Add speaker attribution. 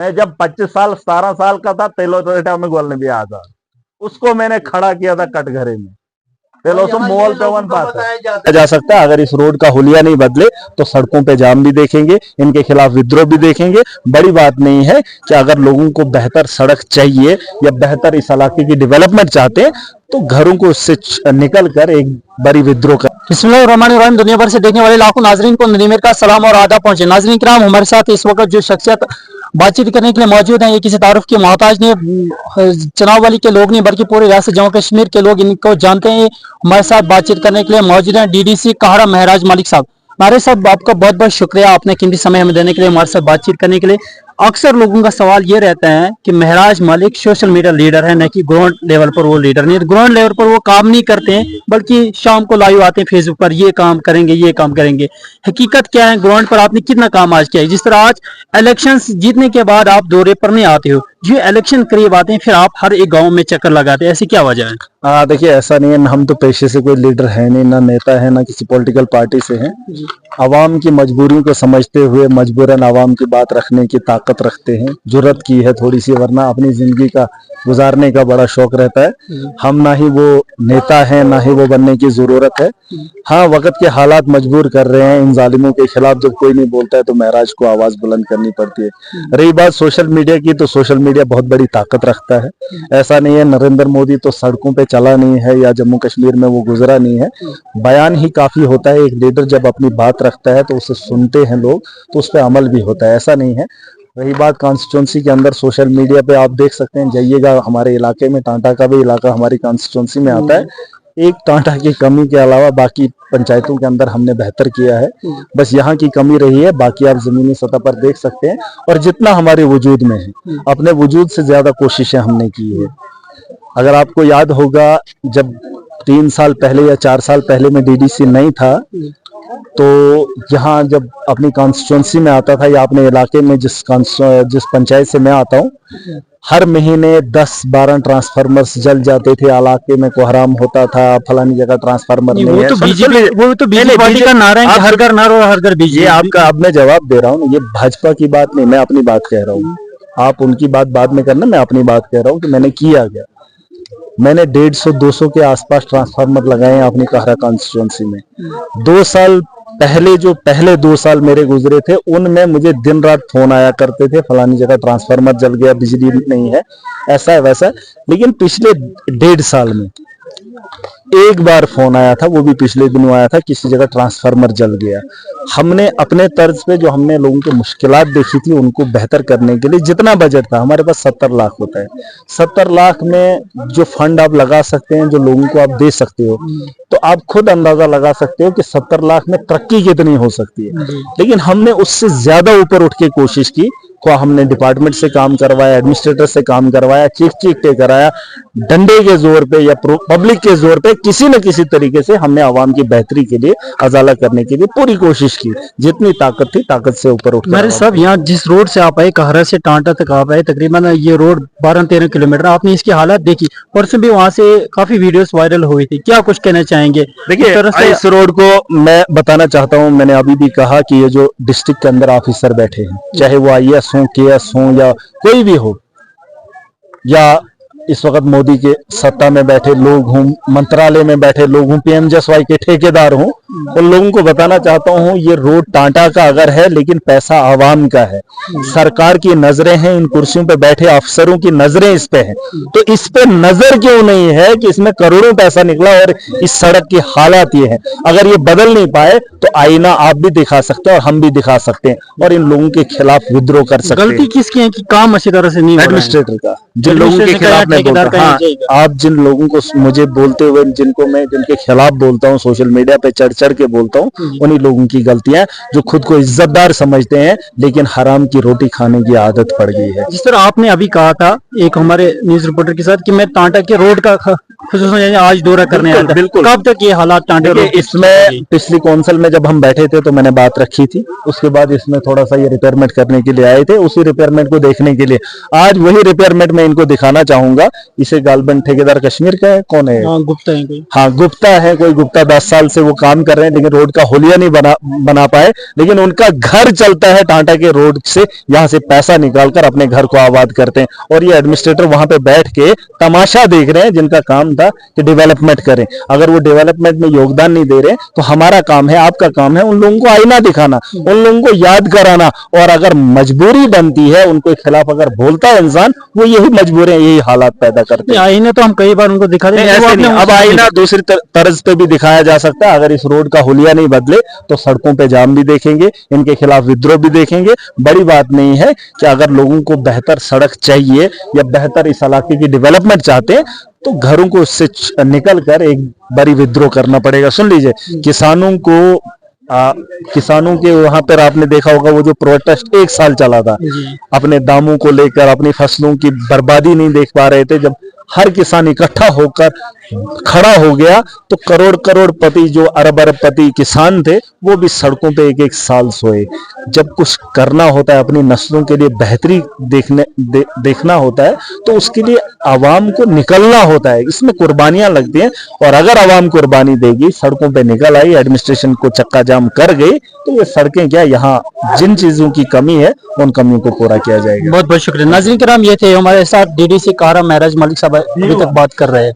Speaker 1: मैं जब 25 साल 17 साल का था तेलोटा में गोल भी आया था, उसको मैंने खड़ा किया था कटघरे में। मोल पे वन पाता जा सकता है। अगर इस रोड का हुलिया नहीं बदले तो सड़कों पे जाम भी देखेंगे, इनके खिलाफ विद्रोह भी देखेंगे। बड़ी बात नहीं है कि अगर लोगों को बेहतर सड़क चाहिए या बेहतर इस इलाके की डेवलपमेंट चाहते हैं तो घरों को उससे निकल कर एक बड़ी विद्रोह कर।
Speaker 2: बिस्मिल्लाहिर्रहमानिर्रहीम। दुनिया भर से देखने वाले लाखों नाजरीन को नदीमेर का सलाम और आदाब पहुंचे। नाजरीन किराम, हमारे साथ इस वक्त जो शख्सियत बातचीत करने के लिए मौजूद हैं, ये किसी तारुफ की मोहताज नहीं, चुनाव वाली के लोग नहीं, बल्कि पूरे रियासत जम्मू कश्मीर के लोग इनको जानते हैं। हमारे साथ बातचीत करने के लिए मौजूद हैं डीडीसी काहड़ा महराज मलिक साहब। हमारे साहब, आपका बहुत बहुत शुक्रिया, आपने कीमती समय हमें देने के लिए, हमारे साथ बातचीत करने के लिए। अक्सर लोगों का सवाल ये रहता है कि महराज मलिक सोशल मीडिया लीडर है, न कि ग्राउंड लेवल पर वो लीडर नहीं है। ग्राउंड लेवल पर वो काम नहीं करते हैं, बल्कि शाम को लाइव आते हैं फेसबुक पर, ये काम करेंगे ये काम करेंगे। हकीकत क्या है, ग्राउंड पर आपने कितना काम आज किया है? जिस तरह आज इलेक्शंस जीतने के बाद आप दौरे पर नहीं आते हो, जो इलेक्शन करीब आते हैं फिर आप हर एक गाँव में चक्कर लगाते हैं, ऐसी क्या वजह है?
Speaker 1: देखिए, ऐसा नहीं है, हम तो पेशे से कोई लीडर है नहीं, ना नेता है, ना किसी पॉलिटिकल पार्टी से हैं। आवाम की मजबूरियों को समझते हुए मजबूरन आवाम की बात रखने की ताकत रखते हैं, जुर्रत की है थोड़ी सी, वरना अपनी जिंदगी का गुजारने का बड़ा शौक रहता है। हम ना ही वो नेता है, ना ही वो बनने की जरूरत है। हाँ, वक्त के हालात मजबूर कर रहे हैं। इन जालिमों के खिलाफ जब कोई नहीं बोलता है तो महराज को आवाज बुलंद करनी पड़ती है। रही बात सोशल मीडिया की, तो सोशल मीडिया बहुत बड़ी ताकत रखता है। ऐसा नहीं है नरेंद्र मोदी तो सड़कों पे चला नहीं है या जम्मू कश्मीर में वो गुजरा नहीं है, बयान ही काफी होता है। एक लीडर जब अपनी बात रखता है तो उसे सुनते हैं लोग, तो उस पर अमल भी होता है, ऐसा नहीं है। रही बात कॉन्स्टिट्यूंसी के अंदर, सोशल मीडिया पे आप देख सकते हैं, जाइएगा हमारे इलाके में, टांटा का भी इलाका हमारी कॉन्स्टिट्यूंसी में आता है। एक टांटा की कमी के अलावा बाकी पंचायतों के अंदर हमने बेहतर किया है। बस यहाँ की कमी रही है, बाकी आप जमीनी सतह पर देख सकते हैं। और जितना हमारे वजूद में है, अपने वजूद से ज्यादा कोशिशें हमने की है। अगर आपको याद होगा, जब 3 साल पहले या 4 साल पहले में डीडीसी नहीं था, तो यहाँ जब अपनी कॉन्स्टिट्यूंसी में आता था या अपने इलाके में जिस पंचायत से मैं आता हूँ, हर महीने 10-12 ट्रांसफार्मर्स जल जाते थे। इलाके में कोहराम होता था, फलानी जगह ट्रांसफार्मर नहीं है।
Speaker 2: वो तो बीजेपी पार्टी का नारा है, हर घर नारा हर घर बीजेपी।
Speaker 1: ये आपका, अब मैं जवाब दे रहा हूँ, ये भाजपा की बात नहीं, मैं अपनी बात कह रहा हूँ। आप उनकी बात बाद में करना, मैं अपनी बात कह रहा हूँ कि मैंने किया गया। मैंने 150-200 के आसपास ट्रांसफार्मर लगाए हैं अपनी काहरा कॉन्स्टिट्यूंसी में। 2 साल पहले, जो पहले 2 साल मेरे गुजरे थे, उनमें मुझे दिन रात फोन आया करते थे, फलानी जगह ट्रांसफार्मर जल गया, बिजली नहीं है, ऐसा है वैसा। लेकिन पिछले 1.5 साल में एक बार फोन आया था, वो भी पिछले दिनों आया था, किसी जगह ट्रांसफार्मर जल गया। हमने अपने तर्ज पे जो हमने लोगों की मुश्किलात देखी थी, उनको बेहतर करने के लिए जितना बजट था, हमारे पास 70 लाख होता है, 70 लाख में जो फंड आप लगा सकते हैं, जो लोगों को आप दे सकते हो, तो आप खुद अंदाजा लगा सकते हो कि 70 लाख में तरक्की कितनी हो सकती है। लेकिन हमने उससे ज्यादा ऊपर उठ के कोशिश की। को हमने डिपार्टमेंट से काम करवाया, एडमिनिस्ट्रेटर से काम करवाया, चीख के कराया, डंडे के जोर पे या पब्लिक के जोर पे, किसी न किसी तरीके से हमने आवाम की बेहतरी के लिए, अजाला करने के लिए पूरी कोशिश की। जितनी ताकत थी, ताकत से ऊपर उठ।
Speaker 2: मेरे सब यहाँ जिस रोड से आप आए, कहरा से टांटा तक आप आए, तकरीबन ये रोड 12-13 किलोमीटर, आपने इसकी हालत देखी। परसों भी वहाँ से काफी वीडियोस वायरल हुई थी, क्या कुछ कहना चाहेंगे?
Speaker 1: देखिए, इस रोड को मैं बताना चाहता हूँ, मैंने अभी भी कहा कि ये जो डिस्ट्रिक्ट के अंदर ऑफिसर बैठे हैं, चाहे वो IAS हो, KS हो या कोई भी हो, या इस वक्त मोदी के सत्ता में बैठे लोग हों, मंत्रालय में बैठे लोग हों, PMJSY के ठेकेदार हों, उन लोगों को बताना चाहता हूं, ये रोड टांटा का अगर है, लेकिन पैसा आवाम का है। सरकार की नजरें हैं, इन कुर्सियों पे बैठे अफसरों की नजरें इस पे हैं, तो इस पे नजर क्यों नहीं है कि इसमें करोड़ों पैसा निकला और इस सड़क की हालात ये है। अगर ये बदल नहीं पाए तो आईना आप भी दिखा सकते हैं और हम भी दिखा सकते हैं, और इन लोगों के खिलाफ विद्रोह कर सकते हैं।
Speaker 2: गलती किसकी है कि काम अच्छी तरह से नहीं?
Speaker 1: एडमिनिस्ट्रेटर का, जिन लोगों के खिलाफ मैं बोलता हूं। हाँ, आप जिन लोगों को मुझे बोलते हुए, जिनके खिलाफ बोलता हूँ, सोशल मीडिया पे चढ़ के बोलता हूँ, उन्हीं लोगों की गलतियां, जो खुद को इज्जतदार समझते हैं लेकिन हराम की रोटी खाने की आदत पड़ गई है।
Speaker 2: जिस तरह आपने अभी कहा था एक हमारे न्यूज रिपोर्टर के साथ कि मैं टांटा के रोड का खुसूसन आज दौरा करने आया था, बिल्कुल। कब तक ये हालात टांटे रोड?
Speaker 1: इसमें पिछली काउंसिल में जब हम बैठे थे तो मैंने बात रखी थी, उसके बाद इसमें थोड़ा सा ये रिपेयरमेंट करने के लिए आए थे, उसी रिपेयरमेंट को देखने के लिए आज वही रिपेयरमेंट मैं इनको दिखाना चाहूंगा। इसे गालबन ठेकेदार कश्मीर का है, कौन है?
Speaker 2: गुप्ता है कोई।
Speaker 1: हाँ, गुप्ता है कोई, गुप्ता 10 साल से वो काम कर रहे हैं लेकिन रोड का होलिया नहीं बना पाए, लेकिन उनका घर चलता है टाटा के रोड से, यहाँ से पैसा निकालकर अपने घर को आबाद करते हैं। और ये एडमिनिस्ट्रेटर वहां पे बैठ के तमाशा देख रहे हैं, जिनका काम था कि डेवलपमेंट करें। अगर वो डेवलपमेंट में योगदान नहीं दे रहे तो हमारा काम है, आपका काम है उन लोगों को आईना दिखाना, उन लोगों को याद कराना। और अगर मजबूरी बनती है उनके खिलाफ अगर बोलता है इंसान, वो यही मजबूर है, यही हालात पैदा करते हैं।
Speaker 2: आईने तो हम कई बार उनको दिखा देते हैं,
Speaker 1: ऐसे नहीं, अब आईना दूसरी तर्ज पे भी दिखाया जा सकता है। अगर इस रोड का हुलिया नहीं बदले तो सड़कों पे जाम भी देखेंगे, इनके खिलाफ विद्रोह भी देखेंगे। बड़ी बात नहीं है कि अगर लोगों को बेहतर सड़क चाहिए या बेहतर इस इलाके की डेवलपमेंट चाहते हैं तो घरों को उससे निकल कर एक बड़ी विद्रोह करना पड़ेगा। सुन लीजिए, किसानों के वहां पर आपने देखा होगा वो जो प्रोटेस्ट 1 साल चला था, अपने दामों को लेकर, अपनी फसलों की बर्बादी नहीं देख पा रहे थे। जब हर किसान इकट्ठा होकर खड़ा हो गया तो करोड़ करोड़पति, जो अरब अरबपति किसान थे, वो भी सड़कों पे 1-1 साल सोए। जब कुछ करना होता है, अपनी नस्लों के लिए बेहतरी देखना होता है, तो उसके लिए आवाम को निकलना होता है, इसमें कुर्बानियां लगती हैं। और अगर आवाम कुर्बानी देगी, सड़कों पे निकल आई, एडमिनिस्ट्रेशन को चक्का जाम कर गई, तो ये सड़कें क्या, यहाँ जिन चीजों की कमी है उन कमियों को पूरा किया जाएगा।
Speaker 2: बहुत बहुत शुक्रिया। नाज़रीन किराम, ये थे हमारे साथ DDC कारा महराज मलिक साहब, अभी तक बात कर रहे हैं।